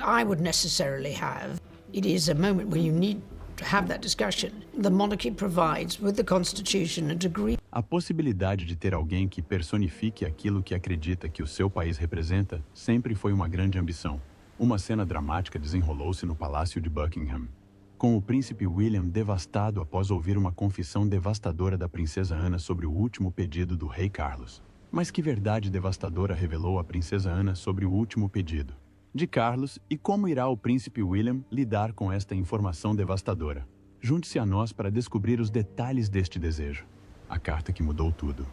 I would necessarily have. It is a moment when you need to have that discussion. The monarchy provides, with the Constitution, a degree. A possibilidade de ter alguém que personifique aquilo que acredita que o seu país representa sempre foi uma grande ambição. Uma cena dramática desenrolou-se no Palácio de Buckingham, com o príncipe William devastado após ouvir uma confissão devastadora da princesa Ana sobre o último pedido do rei Carlos. Mas que verdade devastadora revelou a princesa Ana sobre o último pedido de Carlos e como irá o príncipe William lidar com esta informação devastadora? Junte-se a nós para descobrir os detalhes deste desejo. A carta que mudou tudo.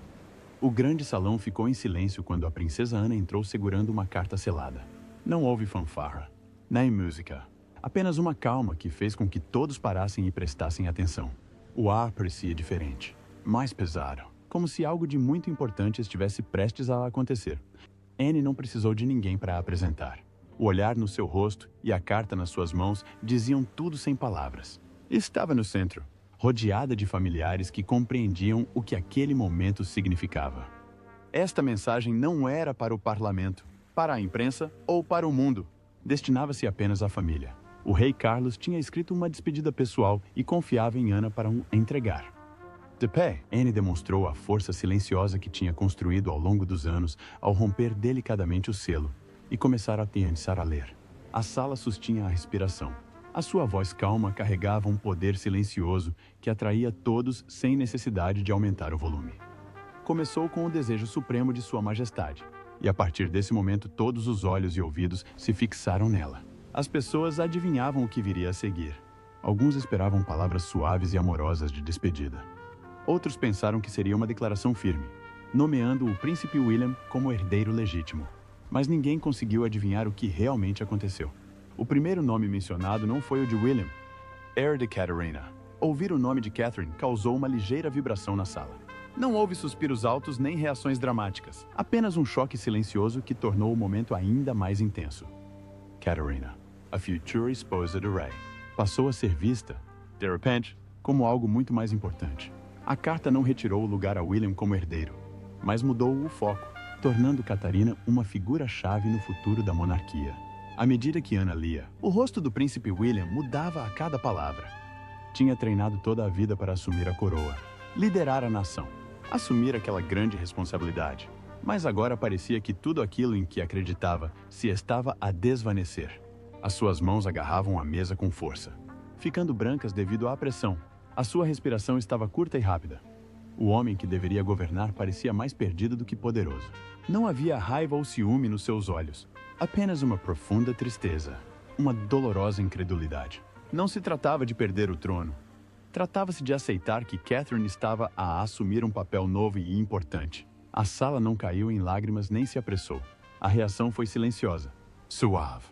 O grande salão ficou em silêncio quando a princesa Ana entrou segurando uma carta selada. Não houve fanfarra, nem música. Apenas uma calma que fez com que todos parassem e prestassem atenção. O ar parecia diferente, mais pesado, como se algo de muito importante estivesse prestes a acontecer. Anne não precisou de ninguém para a apresentar. O olhar no seu rosto e a carta nas suas mãos diziam tudo sem palavras. Estava no centro, rodeada de familiares que compreendiam o que aquele momento significava. Esta mensagem não era para o parlamento, para a imprensa ou para o mundo. Destinava-se apenas à família. O rei Carlos tinha escrito uma despedida pessoal e confiava em Ana para entregar. De pé, Anne demonstrou a força silenciosa que tinha construído ao longo dos anos ao romper delicadamente o selo e começar a começar a ler. A sala sustinha a respiração. A sua voz calma carregava um poder silencioso que atraía todos sem necessidade de aumentar o volume. Começou com o desejo supremo de Sua Majestade, e a partir desse momento todos os olhos e ouvidos se fixaram nela. As pessoas adivinhavam o que viria a seguir. Alguns esperavam palavras suaves e amorosas de despedida. Outros pensaram que seria uma declaração firme, nomeando o príncipe William como herdeiro legítimo. Mas ninguém conseguiu adivinhar o que realmente aconteceu. O primeiro nome mencionado não foi o de William, era de Catherine. Ouvir o nome de Catherine causou uma ligeira vibração na sala. Não houve suspiros altos nem reações dramáticas, apenas um choque silencioso que tornou o momento ainda mais intenso. Catherine, a future esposa do rei, passou a ser vista, de repente, como algo muito mais importante. A carta não retirou o lugar a William como herdeiro, mas mudou o foco, tornando Catarina uma figura-chave no futuro da monarquia. À medida que Ana lia, o rosto do príncipe William mudava a cada palavra. Tinha treinado toda a vida para assumir a coroa, liderar a nação, assumir aquela grande responsabilidade. Mas agora parecia que tudo aquilo em que acreditava se estava a desvanecer. As suas mãos agarravam a mesa com força, ficando brancas devido à pressão. A sua respiração estava curta e rápida. O homem que deveria governar parecia mais perdido do que poderoso. Não havia raiva ou ciúme nos seus olhos, apenas uma profunda tristeza, uma dolorosa incredulidade. Não se tratava de perder o trono. Tratava-se de aceitar que Catherine estava a assumir um papel novo e importante. A sala não caiu em lágrimas nem se apressou. A reação foi silenciosa, suave.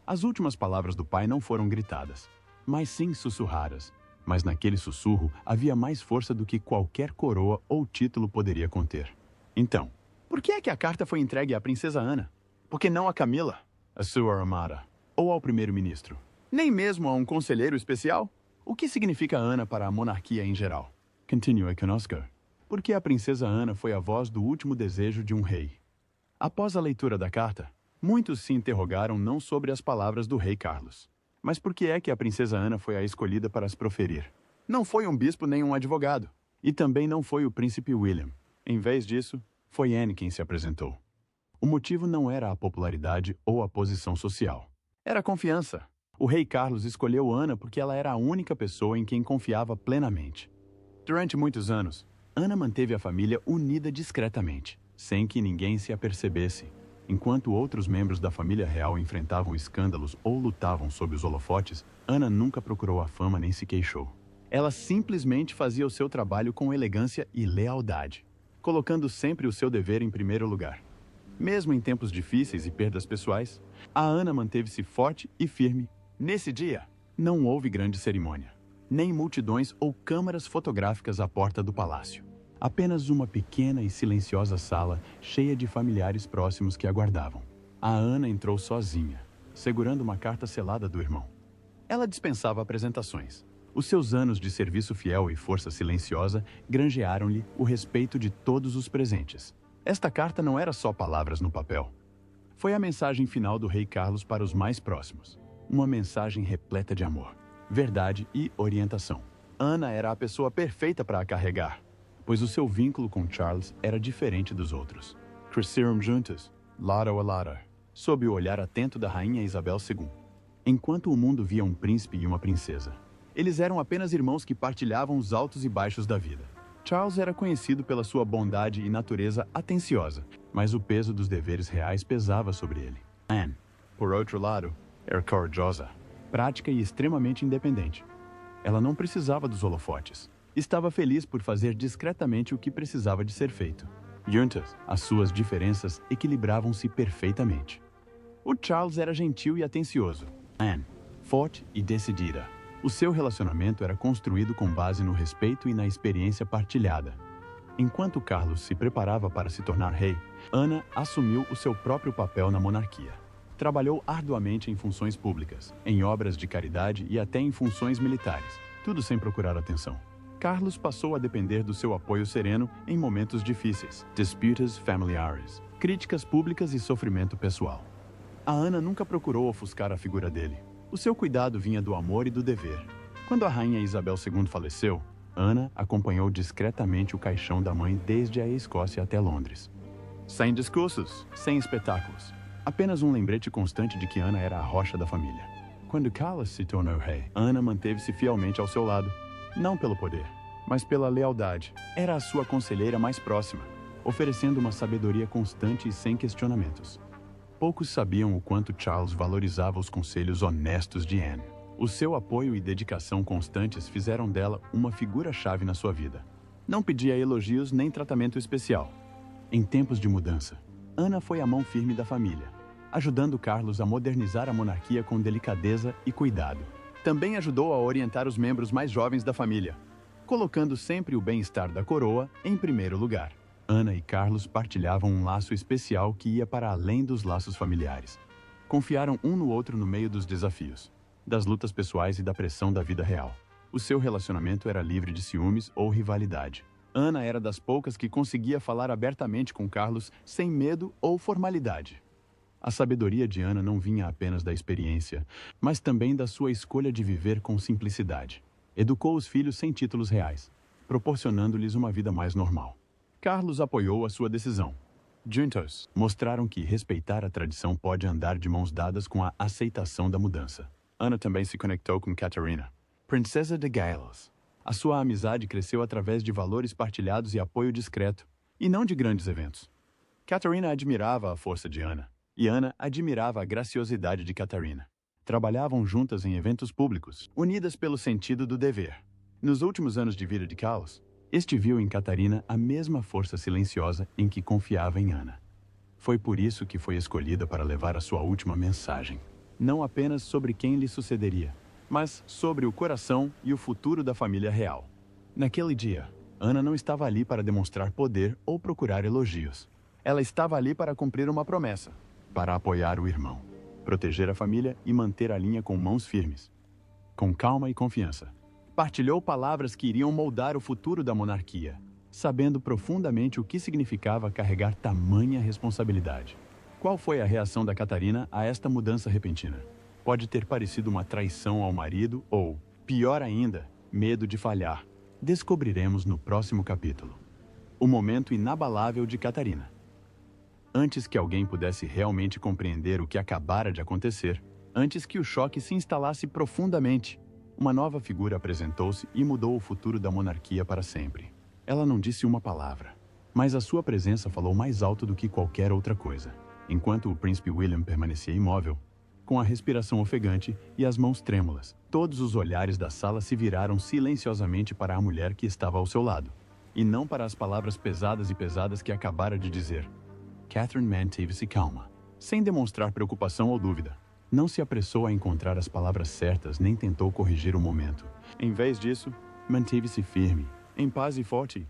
As últimas palavras do pai não foram gritadas, mas sim sussurradas. Mas naquele sussurro havia mais força do que qualquer coroa ou título poderia conter. Então, por que é que a carta foi entregue à princesa Ana? Por que não a Camila, a sua amada, ou ao primeiro-ministro? Nem mesmo a um conselheiro especial? O que significa Ana para a monarquia em geral? Continue conosco. Porque a princesa Ana foi a voz do último desejo de um rei. Após a leitura da carta, muitos se interrogaram não sobre as palavras do rei Carlos, mas por que é que a princesa Ana foi a escolhida para as proferir? Não foi um bispo nem um advogado. E também não foi o príncipe William. Em vez disso, foi Anne quem se apresentou. O motivo não era a popularidade ou a posição social. Era a confiança. O rei Carlos escolheu Ana porque ela era a única pessoa em quem confiava plenamente. Durante muitos anos, Ana manteve a família unida discretamente, sem que ninguém se apercebesse. Enquanto outros membros da família real enfrentavam escândalos ou lutavam sob os holofotes, Ana nunca procurou a fama nem se queixou. Ela simplesmente fazia o seu trabalho com elegância e lealdade, colocando sempre o seu dever em primeiro lugar. Mesmo em tempos difíceis e perdas pessoais, a Ana manteve-se forte e firme. Nesse dia, não houve grande cerimônia, nem multidões ou câmaras fotográficas à porta do palácio. Apenas uma pequena e silenciosa sala cheia de familiares próximos que aguardavam. A Ana entrou sozinha, segurando uma carta selada do irmão. Ela dispensava apresentações. Os seus anos de serviço fiel e força silenciosa granjearam-lhe o respeito de todos os presentes. Esta carta não era só palavras no papel. Foi a mensagem final do rei Carlos para os mais próximos. Uma mensagem repleta de amor, verdade e orientação. Ana era a pessoa perfeita para a carregar, pois o seu vínculo com Charles era diferente dos outros. Cresceram juntos, lado a lado, sob o olhar atento da rainha Isabel II. Enquanto o mundo via um príncipe e uma princesa, eles eram apenas irmãos que partilhavam os altos e baixos da vida. Charles era conhecido pela sua bondade e natureza atenciosa, mas o peso dos deveres reais pesava sobre ele. Anne, por outro lado, era corajosa, prática e extremamente independente. Ela não precisava dos holofotes. Estava feliz por fazer discretamente o que precisava de ser feito. Juntas, as suas diferenças equilibravam-se perfeitamente. O Charles era gentil e atencioso. Anne, forte e decidida. O seu relacionamento era construído com base no respeito e na experiência partilhada. Enquanto Carlos se preparava para se tornar rei, Ana assumiu o seu próprio papel na monarquia. Trabalhou arduamente em funções públicas, em obras de caridade e até em funções militares, tudo sem procurar atenção. Carlos passou a depender do seu apoio sereno em momentos difíceis, disputas familiares, críticas públicas e sofrimento pessoal. A Ana nunca procurou ofuscar a figura dele. O seu cuidado vinha do amor e do dever. Quando a rainha Isabel II faleceu, Ana acompanhou discretamente o caixão da mãe desde a Escócia até Londres. Sem discursos, sem espetáculos. Apenas um lembrete constante de que Ana era a rocha da família. Quando Carlos se tornou rei, Ana manteve-se fielmente ao seu lado. Não pelo poder, mas pela lealdade. Era a sua conselheira mais próxima, oferecendo uma sabedoria constante e sem questionamentos. Poucos sabiam o quanto Charles valorizava os conselhos honestos de Anne. O seu apoio e dedicação constantes fizeram dela uma figura-chave na sua vida. Não pedia elogios nem tratamento especial. Em tempos de mudança, Ana foi a mão firme da família, ajudando Carlos a modernizar a monarquia com delicadeza e cuidado. Também ajudou a orientar os membros mais jovens da família, colocando sempre o bem-estar da coroa em primeiro lugar. Ana e Carlos partilhavam um laço especial que ia para além dos laços familiares. Confiaram um no outro no meio dos desafios, das lutas pessoais e da pressão da vida real. O seu relacionamento era livre de ciúmes ou rivalidade. Ana era das poucas que conseguia falar abertamente com Carlos sem medo ou formalidade. A sabedoria de Ana não vinha apenas da experiência, mas também da sua escolha de viver com simplicidade. Educou os filhos sem títulos reais, proporcionando-lhes uma vida mais normal. Carlos apoiou a sua decisão. Juntos mostraram que respeitar a tradição pode andar de mãos dadas com a aceitação da mudança. Ana também se conectou com Catarina, princesa de Gales. A sua amizade cresceu através de valores partilhados e apoio discreto, e não de grandes eventos. Catarina admirava a força de Ana, e Ana admirava a graciosidade de Catarina. Trabalhavam juntas em eventos públicos, unidas pelo sentido do dever. Nos últimos anos de vida de Carlos, este viu em Catarina a mesma força silenciosa em que confiava em Ana. Foi por isso que foi escolhida para levar a sua última mensagem, não apenas sobre quem lhe sucederia, mas sobre o coração e o futuro da família real. Naquele dia, Ana não estava ali para demonstrar poder ou procurar elogios. Ela estava ali para cumprir uma promessa, para apoiar o irmão, proteger a família e manter a linha com mãos firmes. Com calma e confiança, partilhou palavras que iriam moldar o futuro da monarquia, sabendo profundamente o que significava carregar tamanha responsabilidade. Qual foi a reação da Catarina a esta mudança repentina? Pode ter parecido uma traição ao marido ou, pior ainda, medo de falhar. Descobriremos no próximo capítulo. O momento inabalável de Catarina. Antes que alguém pudesse realmente compreender o que acabara de acontecer, antes que o choque se instalasse profundamente, uma nova figura apresentou-se e mudou o futuro da monarquia para sempre. Ela não disse uma palavra, mas a sua presença falou mais alto do que qualquer outra coisa. Enquanto o príncipe William permanecia imóvel, com a respiração ofegante e as mãos trêmulas, todos os olhares da sala se viraram silenciosamente para a mulher que estava ao seu lado, e não para as palavras pesadas que acabara de dizer. Catherine manteve-se calma, sem demonstrar preocupação ou dúvida. Não se apressou a encontrar as palavras certas nem tentou corrigir o momento. Em vez disso, manteve-se firme, em paz e forte,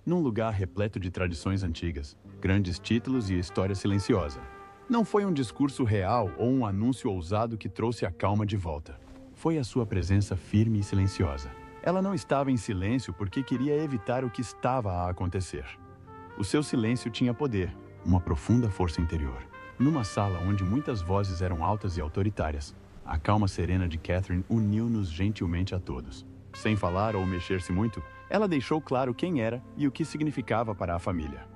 num lugar repleto de tradições antigas, grandes títulos e história silenciosa. Não foi um discurso real ou um anúncio ousado que trouxe a calma de volta. Foi a sua presença firme e silenciosa. Ela não estava em silêncio porque queria evitar o que estava a acontecer. O seu silêncio tinha poder, uma profunda força interior. Numa sala onde muitas vozes eram altas e autoritárias, a calma serena de Catherine uniu-nos gentilmente a todos. Sem falar ou mexer-se muito, ela deixou claro quem era e o que significava para a família.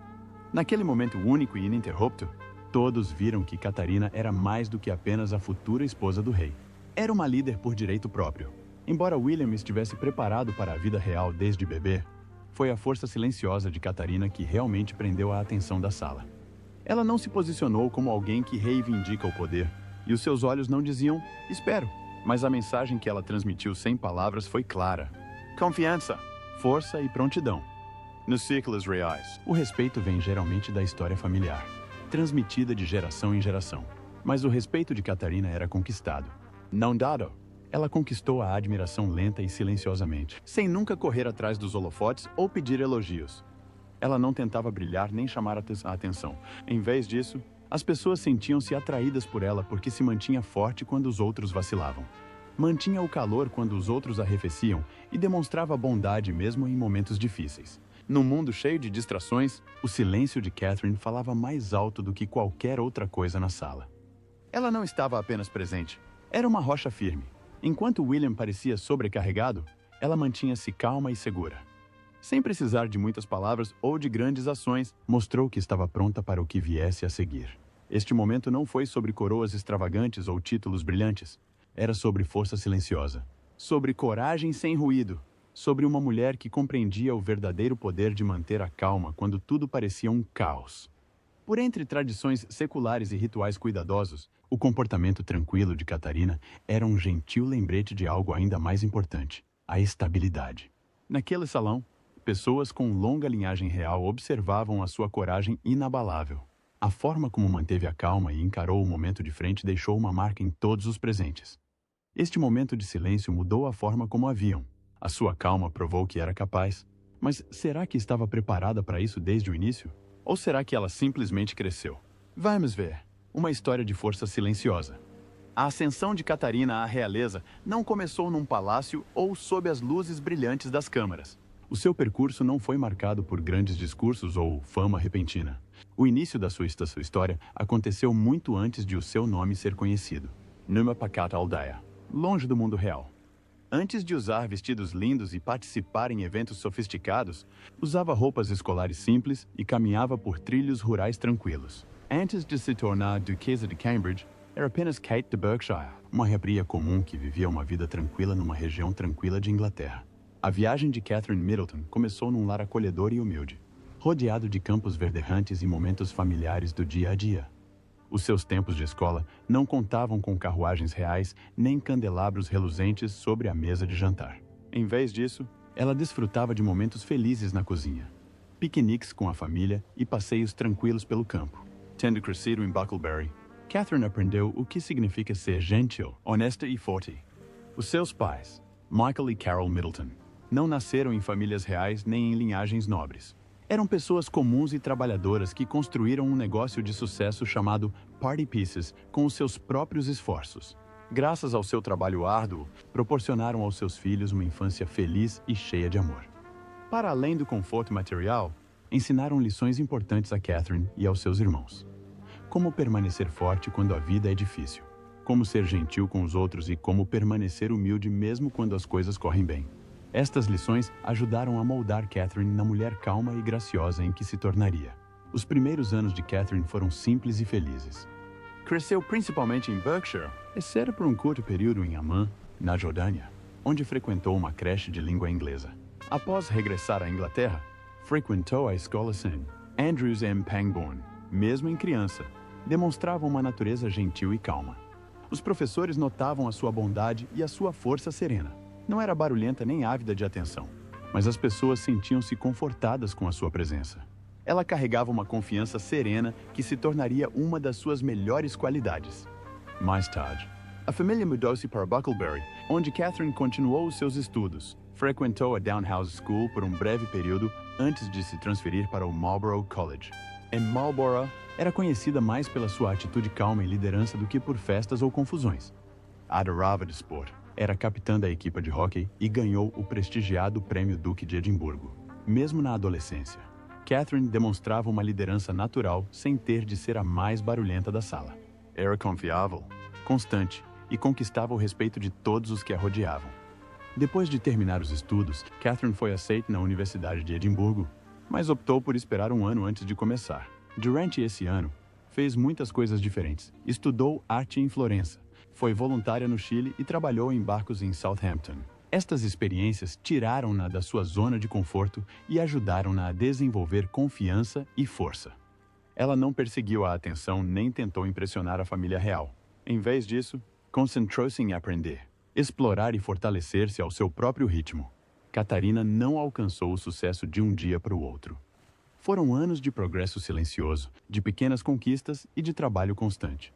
Naquele momento único e ininterrupto, todos viram que Catarina era mais do que apenas a futura esposa do rei. Era uma líder por direito próprio. Embora William estivesse preparado para a vida real desde bebê, foi a força silenciosa de Catarina que realmente prendeu a atenção da sala. Ela não se posicionou como alguém que reivindica o poder, e os seus olhos não diziam, espero, mas a mensagem que ela transmitiu sem palavras foi clara. Confiança, força e prontidão. Nos ciclos reais, o respeito vem geralmente da história familiar, transmitida de geração em geração. Mas o respeito de Catarina era conquistado, não dado. Ela conquistou a admiração lenta e silenciosamente, sem nunca correr atrás dos holofotes ou pedir elogios. Ela não tentava brilhar nem chamar a atenção. Em vez disso, as pessoas sentiam-se atraídas por ela porque se mantinha forte quando os outros vacilavam. Mantinha o calor quando os outros arrefeciam e demonstrava bondade mesmo em momentos difíceis. Num mundo cheio de distrações, o silêncio de Catherine falava mais alto do que qualquer outra coisa na sala. Ela não estava apenas presente, era uma rocha firme. Enquanto William parecia sobrecarregado, ela mantinha-se calma e segura. Sem precisar de muitas palavras ou de grandes ações, mostrou que estava pronta para o que viesse a seguir. Este momento não foi sobre coroas extravagantes ou títulos brilhantes. Era sobre força silenciosa, sobre coragem sem ruído, sobre uma mulher que compreendia o verdadeiro poder de manter a calma quando tudo parecia um caos. Por entre tradições seculares e rituais cuidadosos, o comportamento tranquilo de Catarina era um gentil lembrete de algo ainda mais importante, a estabilidade. Naquele salão, pessoas com longa linhagem real observavam a sua coragem inabalável. A forma como manteve a calma e encarou o momento de frente deixou uma marca em todos os presentes. Este momento de silêncio mudou a forma como a viam. A sua calma provou que era capaz. Mas será que estava preparada para isso desde o início? Ou será que ela simplesmente cresceu? Vamos ver. Uma história de força silenciosa. A ascensão de Catarina à realeza não começou num palácio ou sob as luzes brilhantes das câmaras. O seu percurso não foi marcado por grandes discursos ou fama repentina. O início da sua história aconteceu muito antes de o seu nome ser conhecido. Numa pacata aldeia, longe do mundo real. Antes de usar vestidos lindos e participar em eventos sofisticados, usava roupas escolares simples e caminhava por trilhos rurais tranquilos. Antes de se tornar Duquesa de Cambridge, era apenas Kate de Berkshire, uma rebria comum que vivia uma vida tranquila numa região tranquila de Inglaterra. A viagem de Catherine Middleton começou num lar acolhedor e humilde, rodeado de campos verdejantes e momentos familiares do dia a dia. Os seus tempos de escola não contavam com carruagens reais nem candelabros reluzentes sobre a mesa de jantar. Em vez disso, ela desfrutava de momentos felizes na cozinha, piqueniques com a família e passeios tranquilos pelo campo. Tendo crescido em Bucklebury, Catherine aprendeu o que significa ser gentil, honesta e forte. Os seus pais, Michael e Carol Middleton, não nasceram em famílias reais nem em linhagens nobres. Eram pessoas comuns e trabalhadoras que construíram um negócio de sucesso chamado Party Pieces com os seus próprios esforços. Graças ao seu trabalho árduo, proporcionaram aos seus filhos uma infância feliz e cheia de amor. Para além do conforto material, ensinaram lições importantes a Catherine e aos seus irmãos. Como permanecer forte quando a vida é difícil, como ser gentil com os outros e como permanecer humilde mesmo quando as coisas correm bem. Estas lições ajudaram a moldar Catherine na mulher calma e graciosa em que se tornaria. Os primeiros anos de Catherine foram simples e felizes. Cresceu principalmente em Berkshire, exceto por um curto período em Amman, na Jordânia, onde frequentou uma creche de língua inglesa. Após regressar à Inglaterra, frequentou a escola St. Andrews M. Pangbourne. Mesmo em criança, demonstrava uma natureza gentil e calma. Os professores notavam a sua bondade e a sua força serena. Não era barulhenta nem ávida de atenção, mas as pessoas sentiam-se confortadas com a sua presença. Ela carregava uma confiança serena que se tornaria uma das suas melhores qualidades. Mais tarde, a família mudou-se para Bucklebury, onde Catherine continuou os seus estudos. Frequentou a Downhouse School por um breve período antes de se transferir para o Marlborough College. Em Marlborough, era conhecida mais pela sua atitude calma e liderança do que por festas ou confusões. Adorava desporto. Era capitã da equipa de hóquei e ganhou o prestigiado Prêmio Duque de Edimburgo. Mesmo na adolescência, Catherine demonstrava uma liderança natural sem ter de ser a mais barulhenta da sala. Era confiável, constante e conquistava o respeito de todos os que a rodeavam. Depois de terminar os estudos, Catherine foi aceita na Universidade de Edimburgo, mas optou por esperar um ano antes de começar. Durante esse ano, fez muitas coisas diferentes. Estudou arte em Florença, foi voluntária no Chile e trabalhou em barcos em Southampton. Estas experiências tiraram-na da sua zona de conforto e ajudaram-na a desenvolver confiança e força. Ela não perseguiu a atenção nem tentou impressionar a família real. Em vez disso, concentrou-se em aprender, explorar e fortalecer-se ao seu próprio ritmo. Catarina não alcançou o sucesso de um dia para o outro. Foram anos de progresso silencioso, de pequenas conquistas e de trabalho constante.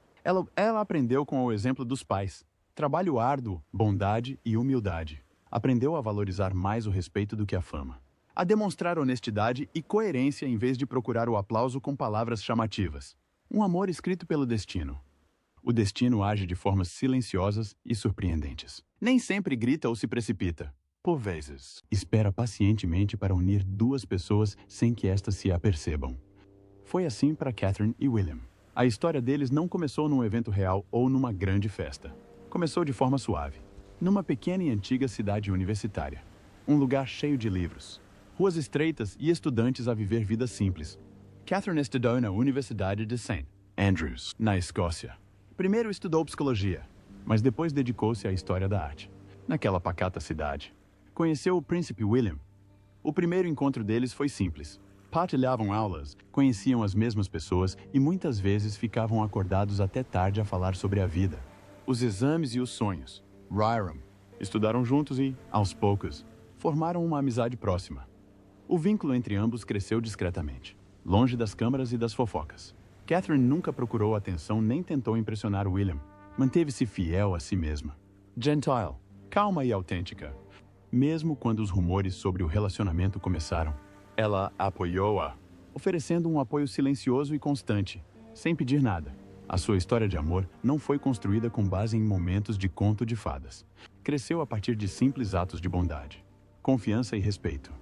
Ela aprendeu com o exemplo dos pais. Trabalho árduo, bondade e humildade. Aprendeu a valorizar mais o respeito do que a fama. A demonstrar honestidade e coerência em vez de procurar o aplauso com palavras chamativas. Um amor escrito pelo destino. O destino age de formas silenciosas e surpreendentes. Nem sempre grita ou se precipita. Por vezes, espera pacientemente para unir duas pessoas sem que estas se apercebam. Foi assim para Catherine e William. A história deles não começou num evento real ou numa grande festa. Começou de forma suave, numa pequena e antiga cidade universitária. Um lugar cheio de livros, ruas estreitas e estudantes a viver vidas simples. Catherine estudou na Universidade de St. Andrews, na Escócia. Primeiro estudou psicologia, mas depois dedicou-se à história da arte. Naquela pacata cidade, conheceu o príncipe William. O primeiro encontro deles foi simples. Partilhavam aulas, conheciam as mesmas pessoas e muitas vezes ficavam acordados até tarde a falar sobre a vida, os exames e os sonhos. Ryram. Estudaram juntos e, aos poucos, formaram uma amizade próxima. O vínculo entre ambos cresceu discretamente, longe das câmaras e das fofocas. Catherine nunca procurou atenção nem tentou impressionar William. Manteve-se fiel a si mesma. Gentle, calma e autêntica. Mesmo quando os rumores sobre o relacionamento começaram, ela apoiou-a, oferecendo um apoio silencioso e constante, sem pedir nada. A sua história de amor não foi construída com base em momentos de conto de fadas. Cresceu a partir de simples atos de bondade, confiança e respeito.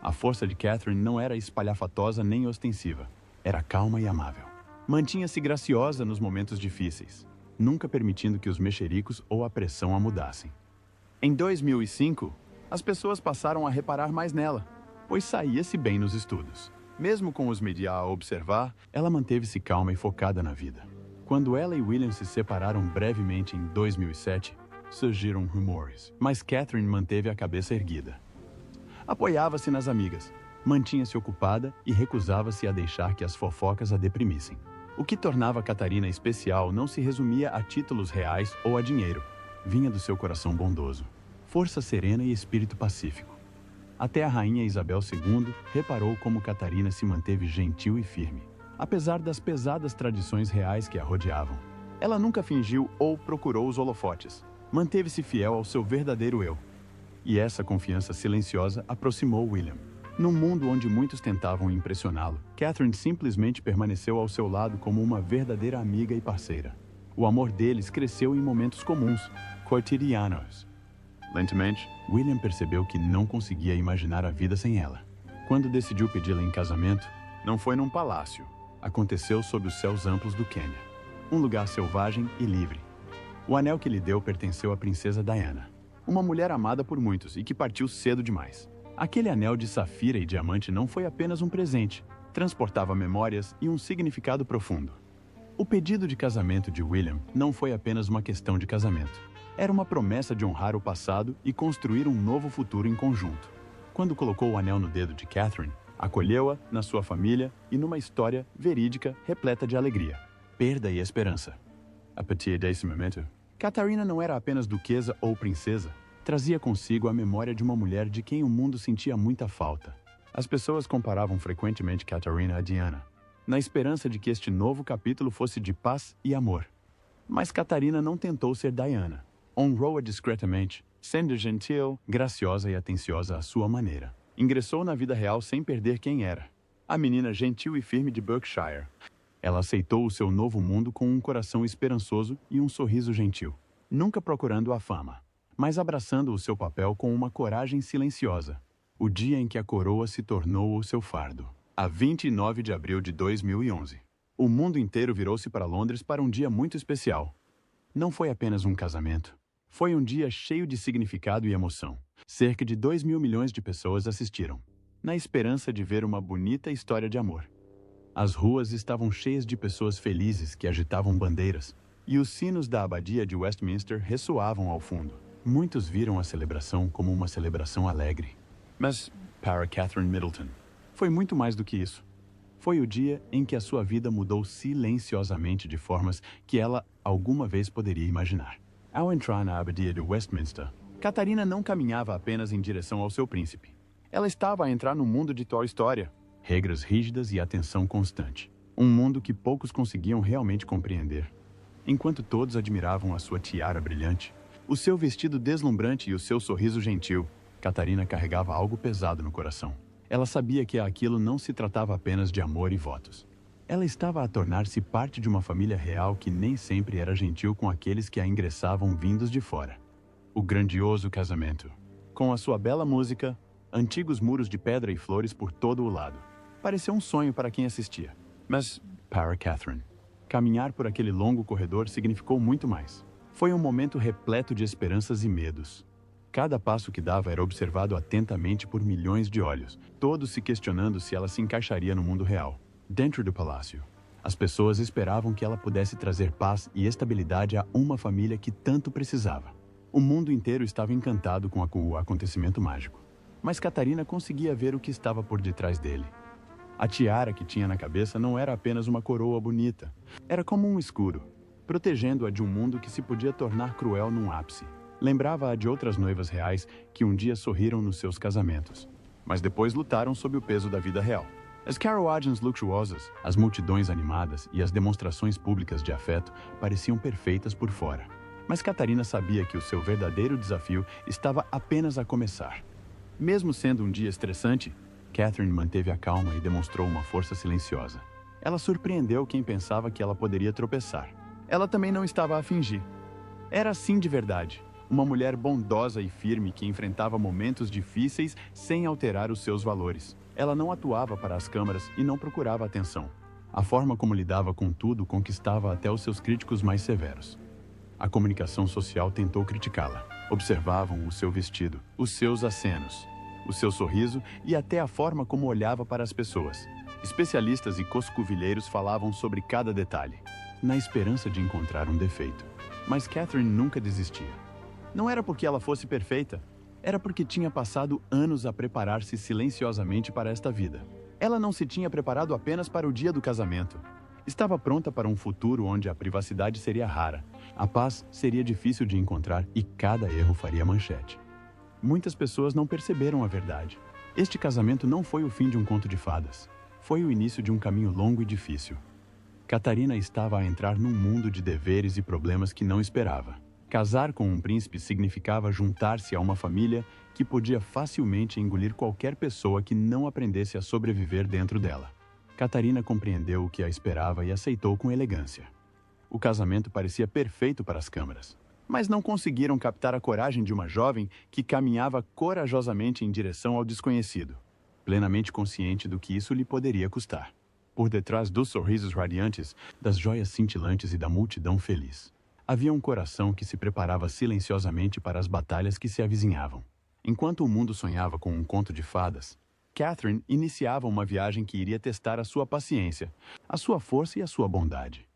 A força de Catherine não era espalhafatosa nem ostensiva. Era calma e amável. Mantinha-se graciosa nos momentos difíceis, nunca permitindo que os mexericos ou a pressão a mudassem. Em 2005, as pessoas passaram a reparar mais nela, pois saía-se bem nos estudos. Mesmo com os mídia a observar, ela manteve-se calma e focada na vida. Quando ela e William se separaram brevemente em 2007, surgiram rumores, mas Catherine manteve a cabeça erguida. Apoiava-se nas amigas, mantinha-se ocupada e recusava-se a deixar que as fofocas a deprimissem. O que tornava Catarina especial não se resumia a títulos reais ou a dinheiro. Vinha do seu coração bondoso, força serena e espírito pacífico. Até a rainha Isabel II reparou como Catarina se manteve gentil e firme, apesar das pesadas tradições reais que a rodeavam. Ela nunca fingiu ou procurou os holofotes. Manteve-se fiel ao seu verdadeiro eu. E essa confiança silenciosa aproximou William. Num mundo onde muitos tentavam impressioná-lo, Catherine simplesmente permaneceu ao seu lado como uma verdadeira amiga e parceira. O amor deles cresceu em momentos comuns, cotidianos. Lentamente, William percebeu que não conseguia imaginar a vida sem ela. Quando decidiu pedi-la em casamento, não foi num palácio. Aconteceu sob os céus amplos do Quênia, um lugar selvagem e livre. O anel que lhe deu pertenceu à princesa Diana, uma mulher amada por muitos e que partiu cedo demais. Aquele anel de safira e diamante não foi apenas um presente, transportava memórias e um significado profundo. O pedido de casamento de William não foi apenas uma questão de casamento. Era uma promessa de honrar o passado e construir um novo futuro em conjunto. Quando colocou o anel no dedo de Catherine, acolheu-a na sua família e numa história verídica repleta de alegria, perda e esperança. A partir desse momento, Catarina não era apenas duquesa ou princesa, trazia consigo a memória de uma mulher de quem o mundo sentia muita falta. As pessoas comparavam frequentemente Catarina a Diana, na esperança de que este novo capítulo fosse de paz e amor. Mas Catarina não tentou ser Diana. Honrou-a discretamente, sendo gentil, graciosa e atenciosa à sua maneira. Ingressou na vida real sem perder quem era. A menina gentil e firme de Berkshire. Ela aceitou o seu novo mundo com um coração esperançoso e um sorriso gentil. Nunca procurando a fama, mas abraçando o seu papel com uma coragem silenciosa. O dia em que a coroa se tornou o seu fardo. a 29 de abril de 2011. O mundo inteiro virou-se para Londres para um dia muito especial. Não foi apenas um casamento. Foi um dia cheio de significado e emoção. Cerca de 2 mil milhões de pessoas assistiram, na esperança de ver uma bonita história de amor. As ruas estavam cheias de pessoas felizes que agitavam bandeiras, e os sinos da abadia de Westminster ressoavam ao fundo. Muitos viram a celebração como uma celebração alegre. Mas, para Catherine Middleton, foi muito mais do que isso. Foi o dia em que a sua vida mudou silenciosamente de formas que ela alguma vez poderia imaginar. Ao entrar na abadia de Westminster, Catarina não caminhava apenas em direção ao seu príncipe. Ela estava a entrar no mundo de tal história. Regras rígidas e atenção constante. Um mundo que poucos conseguiam realmente compreender. Enquanto todos admiravam a sua tiara brilhante, o seu vestido deslumbrante e o seu sorriso gentil, Catarina carregava algo pesado no coração. Ela sabia que aquilo não se tratava apenas de amor e votos. Ela estava a tornar-se parte de uma família real que nem sempre era gentil com aqueles que a ingressavam vindos de fora. O grandioso casamento. Com a sua bela música, antigos muros de pedra e flores por todo o lado. Pareceu um sonho para quem assistia. Mas, para Catherine, caminhar por aquele longo corredor significou muito mais. Foi um momento repleto de esperanças e medos. Cada passo que dava era observado atentamente por milhões de olhos, todos se questionando se ela se encaixaria no mundo real. Dentro do palácio, as pessoas esperavam que ela pudesse trazer paz e estabilidade a uma família que tanto precisava. O mundo inteiro estava encantado com o acontecimento mágico. Mas Catarina conseguia ver o que estava por detrás dele. A tiara que tinha na cabeça não era apenas uma coroa bonita. Era como um escudo, protegendo-a de um mundo que se podia tornar cruel num ápice. Lembrava-a de outras noivas reais que um dia sorriram nos seus casamentos, mas depois lutaram sob o peso da vida real. As carruagens luxuosas, as multidões animadas e as demonstrações públicas de afeto pareciam perfeitas por fora. Mas Catarina sabia que o seu verdadeiro desafio estava apenas a começar. Mesmo sendo um dia estressante, Catherine manteve a calma e demonstrou uma força silenciosa. Ela surpreendeu quem pensava que ela poderia tropeçar. Ela também não estava a fingir. Era assim de verdade. Uma mulher bondosa e firme que enfrentava momentos difíceis sem alterar os seus valores. Ela não atuava para as câmaras e não procurava atenção. A forma como lidava com tudo conquistava até os seus críticos mais severos. A comunicação social tentou criticá-la. Observavam o seu vestido, os seus acenos, o seu sorriso e até a forma como olhava para as pessoas. Especialistas e coscovilheiros falavam sobre cada detalhe, na esperança de encontrar um defeito. Mas Catherine nunca desistia. Não era porque ela fosse perfeita, era porque tinha passado anos a preparar-se silenciosamente para esta vida. Ela não se tinha preparado apenas para o dia do casamento. Estava pronta para um futuro onde a privacidade seria rara, a paz seria difícil de encontrar e cada erro faria manchete. Muitas pessoas não perceberam a verdade. Este casamento não foi o fim de um conto de fadas. Foi o início de um caminho longo e difícil. Catarina estava a entrar num mundo de deveres e problemas que não esperava. Casar com um príncipe significava juntar-se a uma família que podia facilmente engolir qualquer pessoa que não aprendesse a sobreviver dentro dela. Catarina compreendeu o que a esperava e aceitou com elegância. O casamento parecia perfeito para as câmaras, mas não conseguiram captar a coragem de uma jovem que caminhava corajosamente em direção ao desconhecido, plenamente consciente do que isso lhe poderia custar. Por detrás dos sorrisos radiantes, das joias cintilantes e da multidão feliz, havia um coração que se preparava silenciosamente para as batalhas que se avizinhavam. Enquanto o mundo sonhava com um conto de fadas, Catherine iniciava uma viagem que iria testar a sua paciência, a sua força e a sua bondade.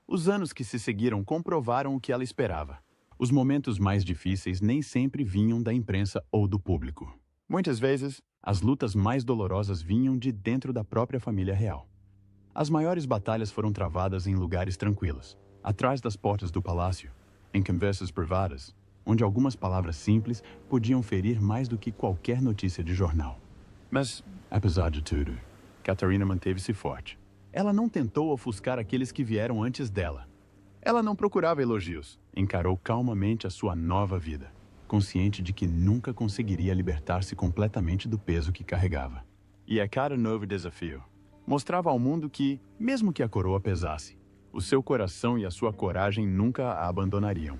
Os anos que se seguiram comprovaram o que ela esperava. Os momentos mais difíceis nem sempre vinham da imprensa ou do público. Muitas vezes, as lutas mais dolorosas vinham de dentro da própria família real. As maiores batalhas foram travadas em lugares tranquilos, atrás das portas do palácio, em conversas privadas, onde algumas palavras simples podiam ferir mais do que qualquer notícia de jornal. Mas, apesar de tudo, Catarina manteve-se forte. Ela não tentou ofuscar aqueles que vieram antes dela. Ela não procurava elogios. Encarou calmamente a sua nova vida, consciente de que nunca conseguiria libertar-se completamente do peso que carregava. E a cada novo desafio, mostrava ao mundo que, mesmo que a coroa pesasse, o seu coração e a sua coragem nunca a abandonariam.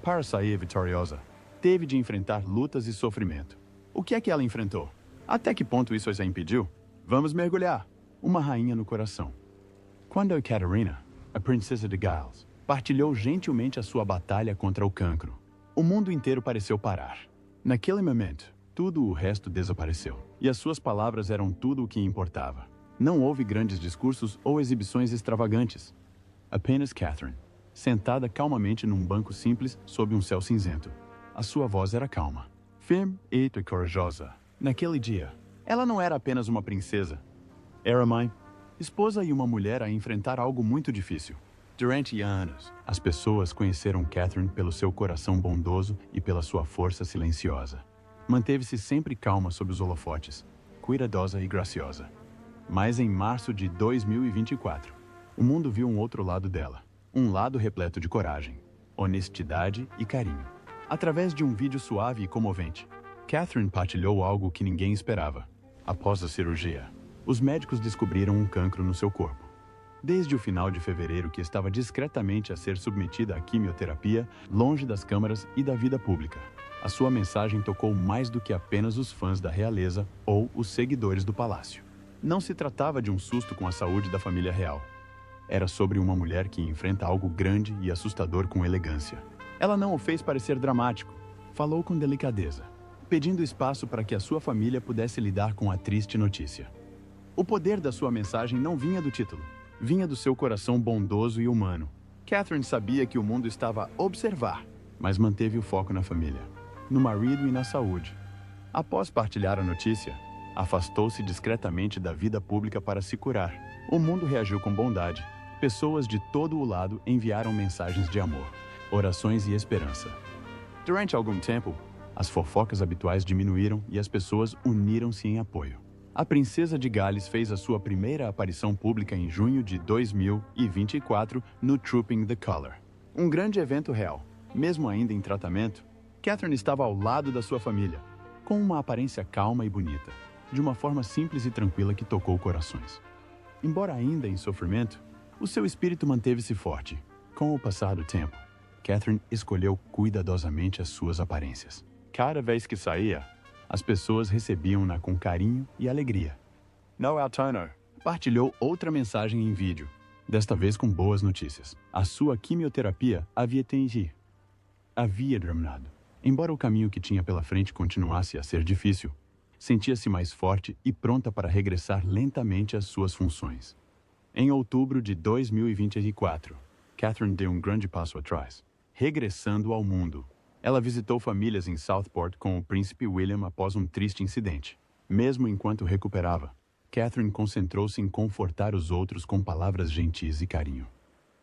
Para sair vitoriosa, teve de enfrentar lutas e sofrimento. O que é que ela enfrentou? Até que ponto isso a impediu? Vamos mergulhar. Uma rainha no coração. Quando Katarina, a princesa de Gales, partilhou gentilmente a sua batalha contra o cancro, o mundo inteiro pareceu parar. Naquele momento, tudo o resto desapareceu, e as suas palavras eram tudo o que importava. Não houve grandes discursos ou exibições extravagantes. Apenas Catherine, sentada calmamente num banco simples sob um céu cinzento. A sua voz era calma, firme e corajosa. Naquele dia, ela não era apenas uma princesa. Era mãe, esposa e uma mulher a enfrentar algo muito difícil. Durante anos, as pessoas conheceram Catherine pelo seu coração bondoso e pela sua força silenciosa. Manteve-se sempre calma sob os holofotes, cuidadosa e graciosa. Mas em março de 2024, o mundo viu um outro lado dela. Um lado repleto de coragem, honestidade e carinho. Através de um vídeo suave e comovente, Catherine partilhou algo que ninguém esperava. Após a cirurgia, os médicos descobriram um cancro no seu corpo. Desde o final de fevereiro que estava discretamente a ser submetida à quimioterapia, longe das câmaras e da vida pública. A sua mensagem tocou mais do que apenas os fãs da realeza ou os seguidores do palácio. Não se tratava de um susto com a saúde da família real. Era sobre uma mulher que enfrenta algo grande e assustador com elegância. Ela não o fez parecer dramático. Falou com delicadeza, pedindo espaço para que a sua família pudesse lidar com a triste notícia. O poder da sua mensagem não vinha do título. Vinha do seu coração bondoso e humano. Catherine sabia que o mundo estava a observar, mas manteve o foco na família, no marido e na saúde. Após partilhar a notícia, afastou-se discretamente da vida pública para se curar. O mundo reagiu com bondade. Pessoas de todo o lado enviaram mensagens de amor, orações e esperança. Durante algum tempo, as fofocas habituais diminuíram e as pessoas uniram-se em apoio. A princesa de Gales fez a sua primeira aparição pública em junho de 2024 no Trooping the Colour, um grande evento real. Mesmo ainda em tratamento, Catherine estava ao lado da sua família, com uma aparência calma e bonita, de uma forma simples e tranquila que tocou corações. Embora ainda em sofrimento, o seu espírito manteve-se forte. Com o passar do tempo, Catherine escolheu cuidadosamente as suas aparências. Cada vez que saía, as pessoas recebiam-na com carinho e alegria. Noel Turner partilhou outra mensagem em vídeo, desta vez com boas notícias. A sua quimioterapia havia terminado. Embora o caminho que tinha pela frente continuasse a ser difícil, sentia-se mais forte e pronta para regressar lentamente às suas funções. Em outubro de 2024, Catherine deu um grande passo atrás, regressando ao mundo. Ela visitou famílias em Southport com o príncipe William após um triste incidente. Mesmo enquanto recuperava, Catherine concentrou-se em confortar os outros com palavras gentis e carinho.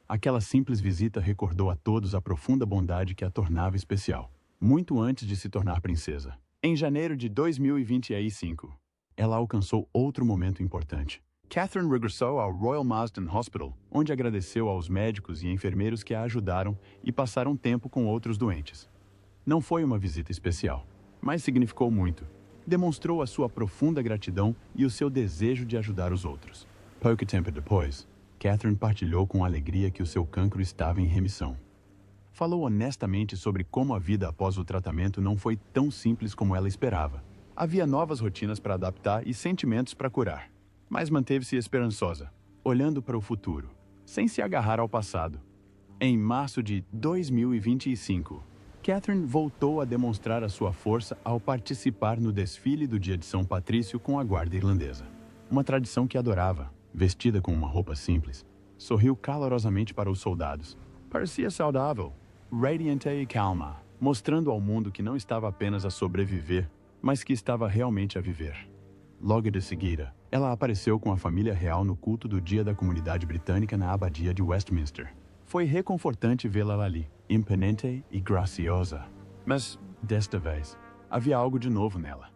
Aquela simples visita recordou a todos a profunda bondade que a tornava especial, muito antes de se tornar princesa. Em janeiro de 2025, ela alcançou outro momento importante. Catherine regressou ao Royal Marsden Hospital, onde agradeceu aos médicos e enfermeiros que a ajudaram e passaram tempo com outros doentes. Não foi uma visita especial, mas significou muito. Demonstrou a sua profunda gratidão e o seu desejo de ajudar os outros. Pouco tempo depois, Catherine partilhou com alegria que o seu cancro estava em remissão. Falou honestamente sobre como a vida após o tratamento não foi tão simples como ela esperava. Havia novas rotinas para adaptar e sentimentos para curar, mas manteve-se esperançosa, olhando para o futuro, sem se agarrar ao passado. Em março de 2025, Catherine voltou a demonstrar a sua força ao participar no desfile do Dia de São Patrício com a guarda irlandesa. Uma tradição que adorava, vestida com uma roupa simples, sorriu calorosamente para os soldados. Parecia saudável, radiante e calma, mostrando ao mundo que não estava apenas a sobreviver, mas que estava realmente a viver. Logo de seguida, ela apareceu com a família real no culto do Dia da Comunidade Britânica na Abadia de Westminster. Foi reconfortante vê-la ali, imponente e graciosa. Mas, desta vez, havia algo de novo nela.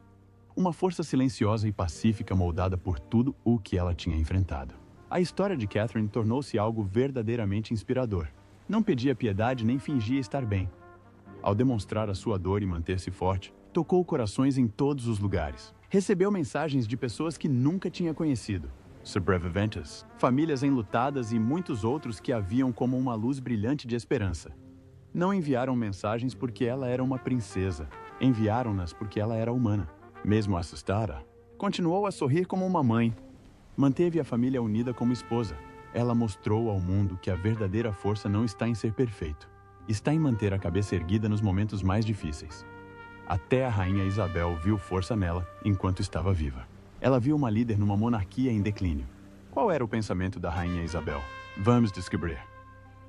Uma força silenciosa e pacífica moldada por tudo o que ela tinha enfrentado. A história de Catherine tornou-se algo verdadeiramente inspirador. Não pedia piedade nem fingia estar bem. Ao demonstrar a sua dor e manter-se forte, tocou corações em todos os lugares. Recebeu mensagens de pessoas que nunca tinha conhecido. Sobreviventes, famílias enlutadas e muitos outros que a viam como uma luz brilhante de esperança. Não enviaram mensagens porque ela era uma princesa. Enviaram-nas porque ela era humana. Mesmo assustada, Continuou a sorrir como uma mãe. Manteve a família unida como esposa. Ela mostrou ao mundo que a verdadeira força não está em ser perfeito. Está em manter a cabeça erguida nos momentos mais difíceis. Até a rainha Isabel viu força nela enquanto estava viva. Ela viu uma líder numa monarquia em declínio. Qual era o pensamento da rainha Isabel? Vamos descobrir.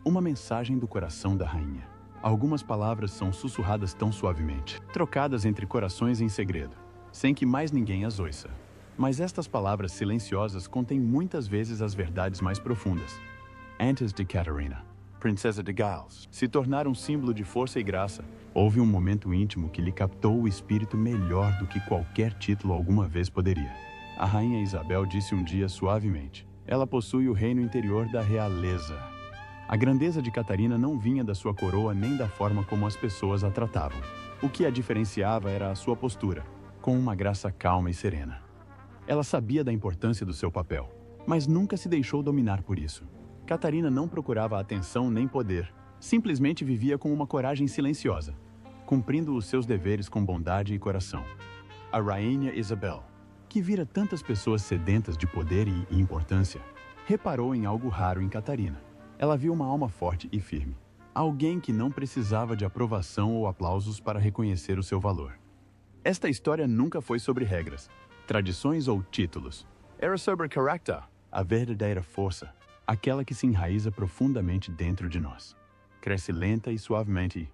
Uma mensagem do coração da rainha. Algumas palavras são sussurradas tão suavemente, trocadas entre corações em segredo, sem que mais ninguém as ouça. Mas estas palavras silenciosas contêm muitas vezes as verdades mais profundas. Antes de Catarina, princesa de Gales, se tornar um símbolo de força e graça, houve um momento íntimo que lhe captou o espírito melhor do que qualquer título alguma vez poderia. A rainha Isabel disse um dia suavemente: ela possui o reino interior da realeza. A grandeza de Catarina não vinha da sua coroa nem da forma como as pessoas a tratavam. O que a diferenciava era a sua postura, com uma graça calma e serena. Ela sabia da importância do seu papel, mas nunca se deixou dominar por isso. Catarina não procurava atenção nem poder, simplesmente vivia com uma coragem silenciosa, cumprindo os seus deveres com bondade e coração. A rainha Isabel, que vira tantas pessoas sedentas de poder e importância, reparou em algo raro em Catarina. Ela viu uma alma forte e firme, alguém que não precisava de aprovação ou aplausos para reconhecer o seu valor. Esta história nunca foi sobre regras, tradições ou títulos. Era sobre caráter, a verdadeira força, aquela que se enraiza profundamente dentro de nós. Cresce lenta e suavemente.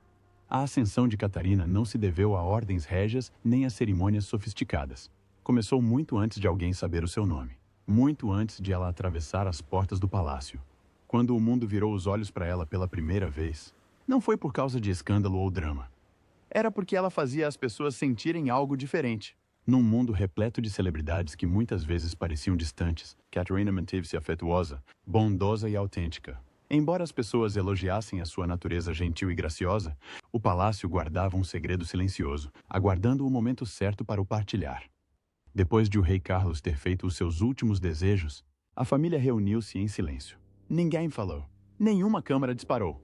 A ascensão de Catarina não se deveu a ordens régias nem a cerimônias sofisticadas. Começou muito antes de alguém saber o seu nome, muito antes de ela atravessar as portas do palácio. Quando o mundo virou os olhos para ela pela primeira vez, não foi por causa de escândalo ou drama. Era porque ela fazia as pessoas sentirem algo diferente. Num mundo repleto de celebridades que muitas vezes pareciam distantes, Catarina manteve-se afetuosa, bondosa e autêntica. Embora as pessoas elogiassem a sua natureza gentil e graciosa, o palácio guardava um segredo silencioso, aguardando o momento certo para o partilhar. Depois de o rei Carlos ter feito os seus últimos desejos, a família reuniu-se em silêncio. Ninguém falou. Nenhuma câmara disparou.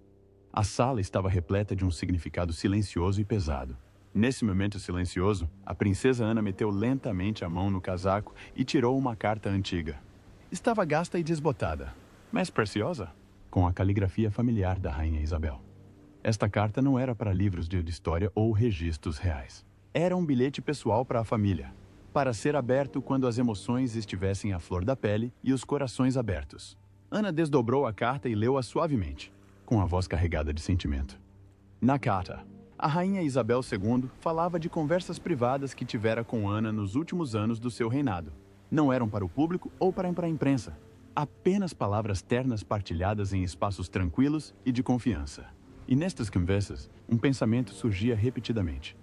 A sala estava repleta de um significado silencioso e pesado. Nesse momento silencioso, a princesa Ana meteu lentamente a mão no casaco e tirou uma carta antiga. Estava gasta e desbotada, mas preciosa, com a caligrafia familiar da rainha Isabel. Esta carta não era para livros de história ou registros reais. Era um bilhete pessoal para a família, para ser aberto quando as emoções estivessem à flor da pele e os corações abertos. Ana desdobrou a carta e leu-a suavemente, com a voz carregada de sentimento. Na carta, a rainha Isabel II falava de conversas privadas que tivera com Ana nos últimos anos do seu reinado. Não eram para o público ou para a imprensa. Apenas palavras ternas partilhadas em espaços tranquilos e de confiança. E nestas conversas, um pensamento surgia repetidamente.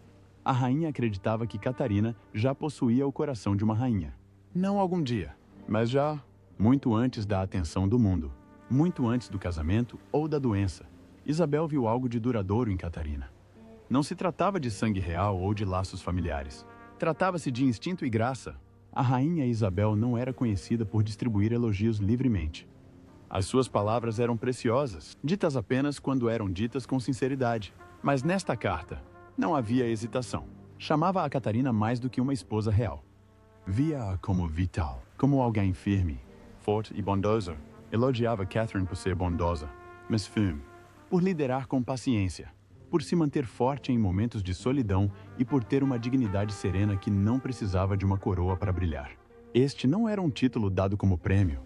A rainha acreditava que Catarina já possuía o coração de uma rainha. Não algum dia, mas já muito antes da atenção do mundo, muito antes do casamento ou da doença. Isabel viu algo de duradouro em Catarina. Não se tratava de sangue real ou de laços familiares. Tratava-se de instinto e graça. A rainha Isabel não era conhecida por distribuir elogios livremente. As suas palavras eram preciosas, ditas apenas quando eram ditas com sinceridade. Mas nesta carta, não havia hesitação. Chamava a Catarina mais do que uma esposa real. Via-a como vital, como alguém firme, forte e bondosa. Elogiava Catherine por ser bondosa, mas firme, por liderar com paciência, por se manter forte em momentos de solidão e por ter uma dignidade serena que não precisava de uma coroa para brilhar. Este não era um título dado como prêmio.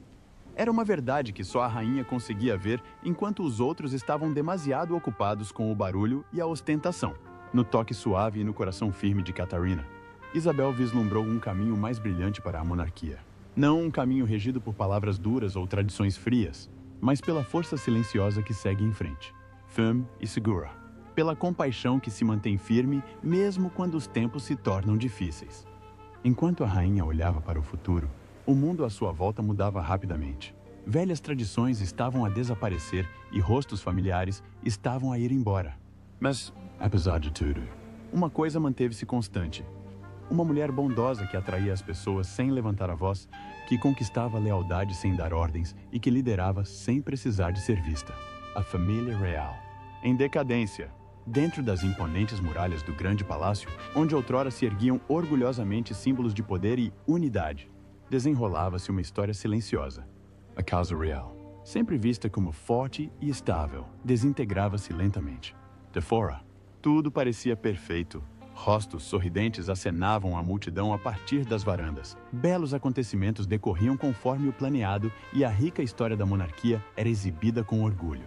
Era uma verdade que só a rainha conseguia ver enquanto os outros estavam demasiado ocupados com o barulho e a ostentação. No toque suave e no coração firme de Catarina, Isabel vislumbrou um caminho mais brilhante para a monarquia. Não um caminho regido por palavras duras ou tradições frias, mas pela força silenciosa que segue em frente, firme e segura, pela compaixão que se mantém firme mesmo quando os tempos se tornam difíceis. Enquanto a rainha olhava para o futuro, o mundo à sua volta mudava rapidamente. Velhas tradições estavam a desaparecer e rostos familiares estavam a ir embora. Mas, apesar de tudo, uma coisa manteve-se constante. Uma mulher bondosa que atraía as pessoas sem levantar a voz, que conquistava a lealdade sem dar ordens e que liderava sem precisar de ser vista. A família real. Em decadência, Dentro das imponentes muralhas do grande palácio, onde outrora se erguiam orgulhosamente símbolos de poder e unidade, desenrolava-se uma história silenciosa. A Casa Real, sempre vista como forte e estável, desintegrava-se lentamente. De fora, tudo parecia perfeito. Rostos sorridentes acenavam à multidão a partir das varandas. Belos acontecimentos decorriam conforme o planeado e a rica história da monarquia era exibida com orgulho.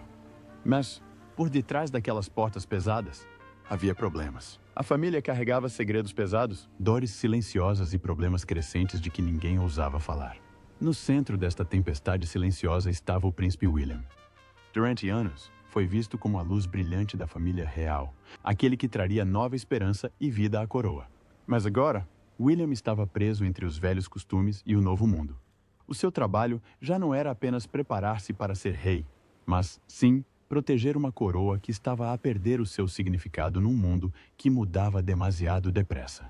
Mas, por detrás daquelas portas pesadas, havia problemas. A família carregava segredos pesados, dores silenciosas e problemas crescentes de que ninguém ousava falar. No centro desta tempestade silenciosa estava o príncipe William. Durante anos, foi visto como a luz brilhante da família real, aquele que traria nova esperança e vida à coroa. Mas agora, William estava preso entre os velhos costumes e o novo mundo. O seu trabalho já não era apenas preparar-se para ser rei, mas, sim, proteger uma coroa que estava a perder o seu significado num mundo que mudava demasiado depressa.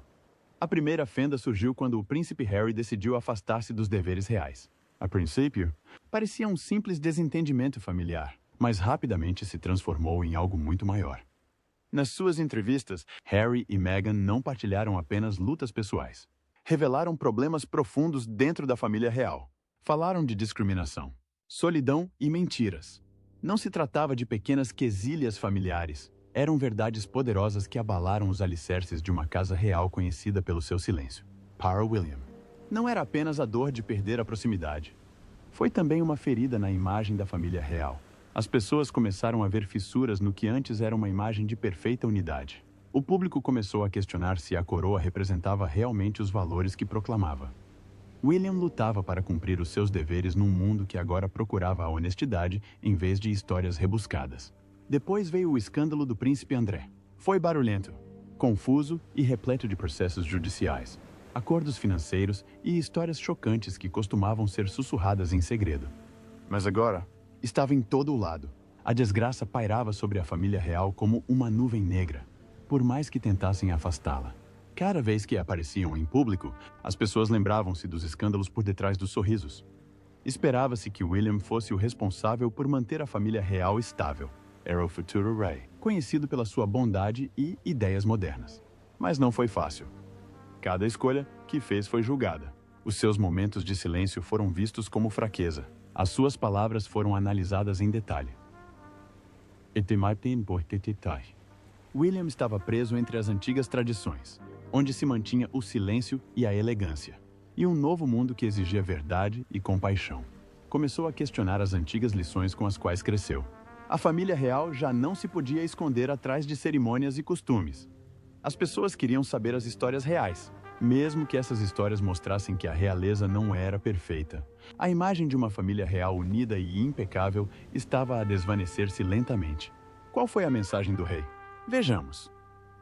A primeira fenda surgiu quando o príncipe Harry decidiu afastar-se dos deveres reais. A princípio, parecia um simples desentendimento familiar, mas rapidamente se transformou em algo muito maior. Nas suas entrevistas, Harry e Meghan não partilharam apenas lutas pessoais. Revelaram problemas profundos dentro da família real. Falaram de discriminação, solidão e mentiras. Não se tratava de pequenas quesilhas familiares. Eram verdades poderosas que abalaram os alicerces de uma casa real conhecida pelo seu silêncio. Para William, não era apenas a dor de perder a proximidade. Foi também uma ferida na imagem da família real. As pessoas começaram a ver fissuras no que antes era uma imagem de perfeita unidade. O público começou a questionar se a coroa representava realmente os valores que proclamava. William lutava para cumprir os seus deveres num mundo que agora procurava a honestidade em vez de histórias rebuscadas. Depois veio o escândalo do príncipe André. Foi barulhento, confuso e repleto de processos judiciais, acordos financeiros e histórias chocantes que costumavam ser sussurradas em segredo. Mas agora, estava em todo o lado. A desgraça pairava sobre a família real como uma nuvem negra, por mais que tentassem afastá-la. Cada vez que apareciam em público, as pessoas lembravam-se dos escândalos por detrás dos sorrisos. Esperava-se que William fosse o responsável por manter a família real estável. Era o futuro rei, conhecido pela sua bondade e ideias modernas. Mas não foi fácil. Cada escolha que fez foi julgada. Os seus momentos de silêncio foram vistos como fraqueza. As suas palavras foram analisadas em detalhe. William estava preso entre as antigas tradições, onde se mantinha o silêncio e a elegância, e um novo mundo que exigia verdade e compaixão. Começou a questionar as antigas lições com as quais cresceu. A família real já não se podia esconder atrás de cerimônias e costumes. As pessoas queriam saber as histórias reais, mesmo que essas histórias mostrassem que a realeza não era perfeita. A imagem de uma família real unida e impecável estava a desvanecer-se lentamente. Qual foi a mensagem do rei? Vejamos.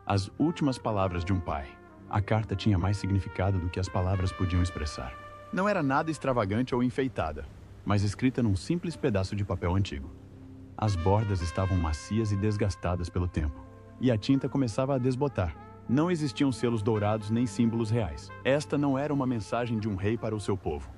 As últimas palavras de um pai. A carta tinha mais significado do que as palavras podiam expressar. Não era nada extravagante ou enfeitada, mas escrita num simples pedaço de papel antigo. As bordas estavam macias e desgastadas pelo tempo, e a tinta começava a desbotar. Não existiam selos dourados nem símbolos reais. Esta não era uma mensagem de um rei para o seu povo.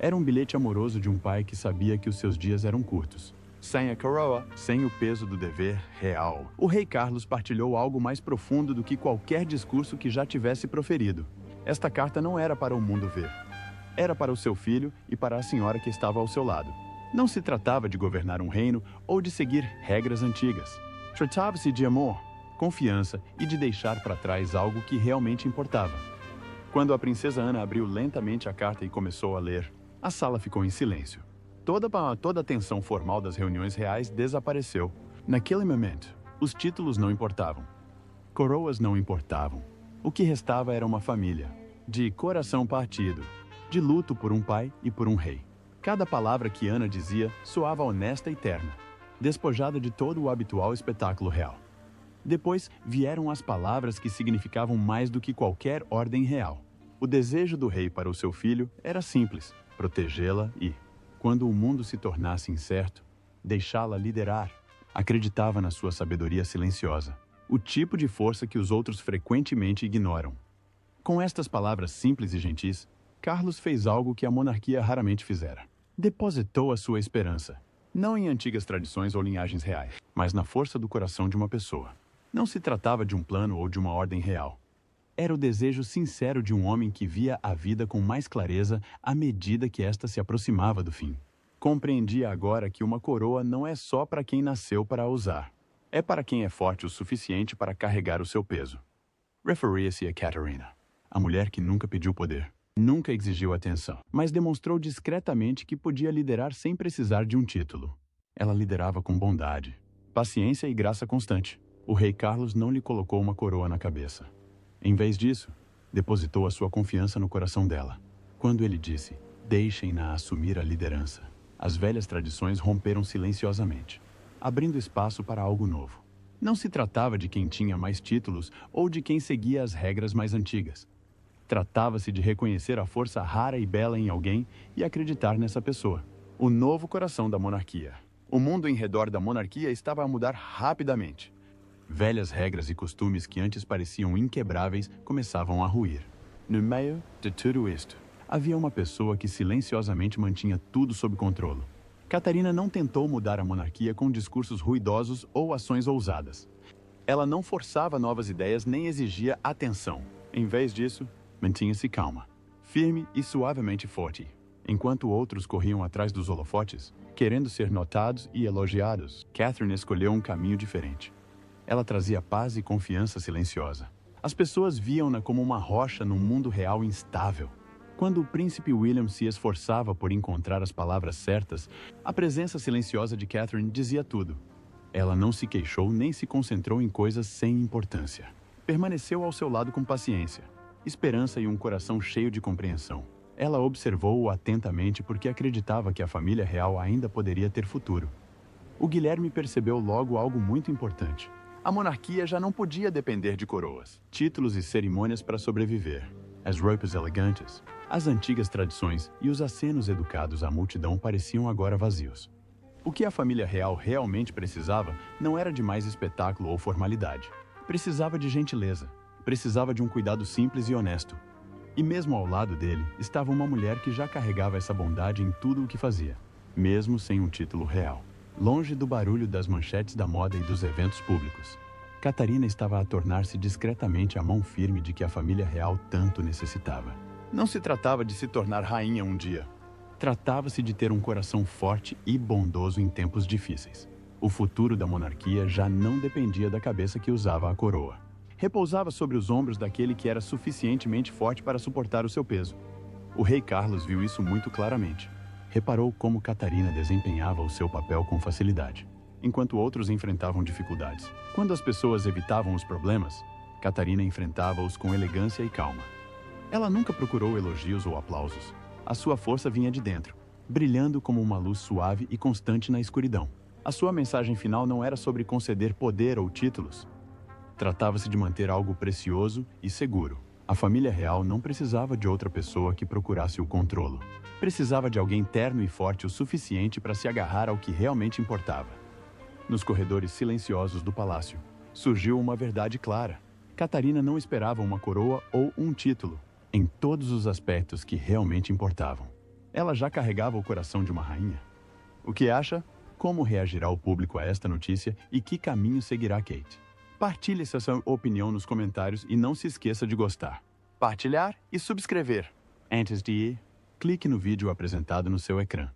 Era um bilhete amoroso de um pai que sabia que os seus dias eram curtos. Sem a coroa, sem o peso do dever real, o rei Carlos partilhou algo mais profundo do que qualquer discurso que já tivesse proferido. Esta carta não era para o mundo ver. Era para o seu filho e para a senhora que estava ao seu lado. Não se tratava de governar um reino ou de seguir regras antigas. Tratava-se de amor, confiança e de deixar para trás algo que realmente importava. Quando a princesa Ana abriu lentamente a carta e começou a ler, a sala ficou em silêncio. Toda a tensão formal das reuniões reais desapareceu. Naquele momento, os títulos não importavam. Coroas não importavam. O que restava era uma família, de coração partido, de luto por um pai e por um rei. Cada palavra que Ana dizia soava honesta e terna, despojada de todo o habitual espetáculo real. Depois vieram as palavras que significavam mais do que qualquer ordem real. O desejo do rei para o seu filho era simples: protegê-la e, quando o mundo se tornasse incerto, deixá-la liderar. Acreditava na sua sabedoria silenciosa, o tipo de força que os outros frequentemente ignoram. Com estas palavras simples e gentis, Carlos fez algo que a monarquia raramente fizera. Depositou a sua esperança, não em antigas tradições ou linhagens reais, mas na força do coração de uma pessoa. Não se tratava de um plano ou de uma ordem real. Era o desejo sincero de um homem que via a vida com mais clareza à medida que esta se aproximava do fim. Compreendia agora que uma coroa não é só para quem nasceu para a usar. É para quem é forte o suficiente para carregar o seu peso. Referia-se a Katarina, a mulher que nunca pediu poder, nunca exigiu atenção, mas demonstrou discretamente que podia liderar sem precisar de um título. Ela liderava com bondade, paciência e graça constante. O rei Carlos não lhe colocou uma coroa na cabeça. Em vez disso, depositou a sua confiança no coração dela. Quando ele disse, deixem-na assumir a liderança, as velhas tradições romperam silenciosamente, abrindo espaço para algo novo. Não se tratava de quem tinha mais títulos ou de quem seguia as regras mais antigas. Tratava-se de reconhecer a força rara e bela em alguém e acreditar nessa pessoa. O novo coração da monarquia. O mundo em redor da monarquia estava a mudar rapidamente. Velhas regras e costumes que antes pareciam inquebráveis começavam a ruir. No meio de tudo isto, havia uma pessoa que silenciosamente mantinha tudo sob controle. Catarina não tentou mudar a monarquia com discursos ruidosos ou ações ousadas. Ela não forçava novas ideias nem exigia atenção. Em vez disso, mantinha-se calma, firme e suavemente forte. Enquanto outros corriam atrás dos holofotes, querendo ser notados e elogiados, Catherine escolheu um caminho diferente. Ela trazia paz e confiança silenciosa. As pessoas viam-na como uma rocha num mundo real instável. Quando o príncipe William se esforçava por encontrar as palavras certas, a presença silenciosa de Catherine dizia tudo. Ela não se queixou nem se concentrou em coisas sem importância. Permaneceu ao seu lado com paciência, esperança e um coração cheio de compreensão. Ela observou-o atentamente porque acreditava que a família real ainda poderia ter futuro. O Guilherme percebeu logo algo muito importante. A monarquia já não podia depender de coroas, títulos e cerimônias para sobreviver. As roupas elegantes, as antigas tradições e os acenos educados à multidão pareciam agora vazios. O que a família real realmente precisava não era de mais espetáculo ou formalidade. Precisava de gentileza, precisava de um cuidado simples e honesto. E mesmo ao lado dele estava uma mulher que já carregava essa bondade em tudo o que fazia, mesmo sem um título real. Longe do barulho das manchetes da moda e dos eventos públicos, Catarina estava a tornar-se discretamente a mão firme de que a família real tanto necessitava. Não se tratava de se tornar rainha um dia. Tratava-se de ter um coração forte e bondoso em tempos difíceis. O futuro da monarquia já não dependia da cabeça que usava a coroa. Repousava sobre os ombros daquele que era suficientemente forte para suportar o seu peso. O rei Carlos viu isso muito claramente. Reparou como Catarina desempenhava o seu papel com facilidade, enquanto outros enfrentavam dificuldades. Quando as pessoas evitavam os problemas, Catarina enfrentava-os com elegância e calma. Ela nunca procurou elogios ou aplausos. A sua força vinha de dentro, brilhando como uma luz suave e constante na escuridão. A sua mensagem final não era sobre conceder poder ou títulos. Tratava-se de manter algo precioso e seguro. A família real não precisava de outra pessoa que procurasse o controlo. Precisava de alguém terno e forte o suficiente para se agarrar ao que realmente importava. Nos corredores silenciosos do palácio, surgiu uma verdade clara. Catarina não esperava uma coroa ou um título, em todos os aspectos que realmente importavam. Ela já carregava o coração de uma rainha. O que acha? Como reagirá o público a esta notícia e que caminho seguirá Kate? Partilhe sua opinião nos comentários e não se esqueça de gostar, partilhar e subscrever. Antes de ir, clique no vídeo apresentado no seu ecrã.